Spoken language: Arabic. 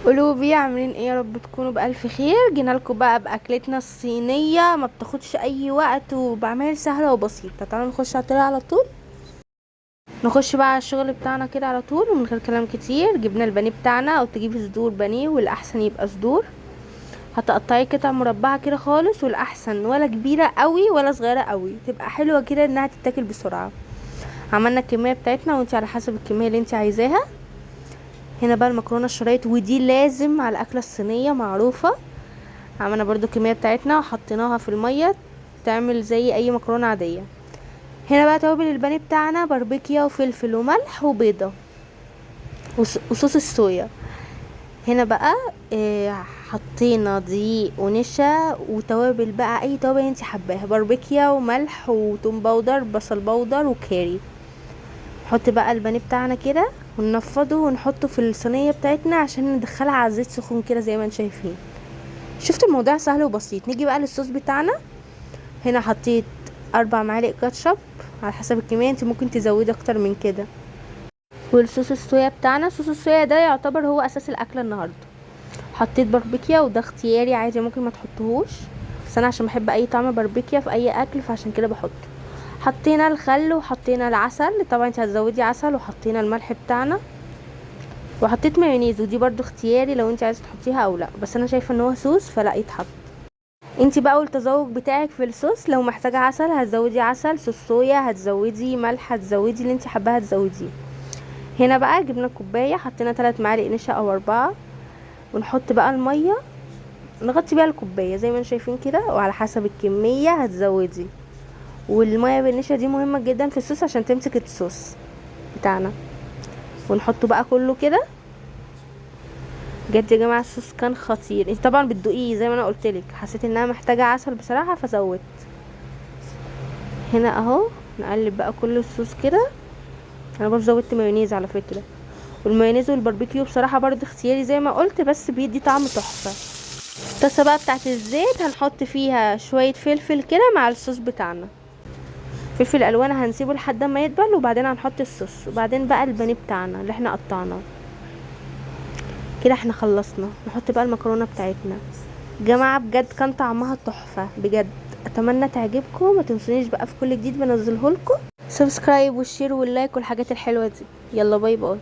قلوبي عاملين ايه؟ يا رب تكونوا بألف خير. جينا لكم بقى بأكلتنا الصينية، ما بتاخدش اي وقت وبعمل سهلة وبسيطة. تعالوا نخش على الطريقة على طول. نخش بقى على الشغل بتاعنا كده على طول ومن غير كلام كتير. جبنا البانيه بتاعنا، او تجيبي صدور بانيه، والاحسن يبقى صدور. هتقطعي قطع مربعة كده خالص، والاحسن ولا كبيرة قوي ولا صغيرة قوي، تبقى حلوة كده انها تتاكل بسرعة. عملنا الكمية بتاعتنا وانت على حسب الكمية اللي انت عايزاها. هنا بقى المكرونه الشرايط، ودي لازم على الاكله الصينيه معروفه. عملنا برضو الكميه بتاعتنا وحطيناها في الميه تعمل زي اي مكرونه عاديه. هنا بقى توابل البانيه بتاعنا: باربيكيا وفلفل وملح وبيضه وصوص الصويا. هنا بقى حطينا دقيق ونشا وتوابل بقى، اي توابل انت حباها: باربيكيا وملح وتوم باودر، بصل باودر وكاري. نحط بقى البانيه بتاعنا كده وننفضه ونحطه في الصينيه بتاعتنا عشان ندخلها على زيت سخون كده زي ما انتم شايفين. شفت الموضوع سهل وبسيط. نيجي بقى للصوص بتاعنا. هنا حطيت 4 معالق كاتشب، على حسب الكميه انت ممكن تزودي اكتر من كده. والصوص الصويا بتاعنا، صوص الصويا ده يعتبر هو اساس الاكله النهارده. حطيت باربيكيا، وده اختياري عادي ممكن ما تحطوهوش، بس انا عشان بحب اي طعم باربيكيا في اي اكل فعشان كده بحطه. حطينا الخل وحطينا العسل، طبعا انت هتزودي عسل، وحطينا الملح بتاعنا، وحطيت مايونيز، ودي برضو اختياري لو انت عايزه تحطيها او لا، بس انا شايفه ان هو صوص فلا يتحط. انت بقى والتذوق بتاعك في الصوص، لو محتاجه عسل هتزودي عسل، صوص صويا هتزودي، ملح هتزودي، اللي انت حباها هتزوديه. هنا بقى جبنا كوبايه، حطينا 3 معالق نشا او 4، ونحط بقى الميه نغطي بيها الكوبايه زي ما انتم شايفين كده، وعلى حسب الكميه هتزودي. والميه بالنشا دي مهمه جدا في الصوص عشان تمسك الصوص بتاعنا. ونحطه بقى كله كده. بجد يا جماعه الصوص كان خطير. انت طبعا بتدوقيه زي ما انا قلتلك، حسيت انها محتاجه عسل بصراحه فزودت. هنا اهو نقلب بقى كل الصوص كده. انا برضه زودت مايونيز على فكره، والمايونيز والباربيكيو بصراحه برضه اختياري زي ما قلت، بس بيدي طعم تحفه. الطاسه بقى بتاعت الزيت هنحط فيها شويه فلفل كده مع الصوص بتاعنا. فلفل الوان هنسيبه لحد ما يدبل، وبعدين هنحط الصوص، وبعدين بقى البانيه بتاعنا اللي احنا قطعناه. كده احنا خلصنا. نحط بقى المكرونه بتاعتنا. جماعه بجد كان طعمها تحفه بجد. اتمنى تعجبكم. ما تنسونيش بقى في كل جديد بنزله لكم سبسكرايب والشير واللايك والحاجات الحلوه دي. يلا باي باي.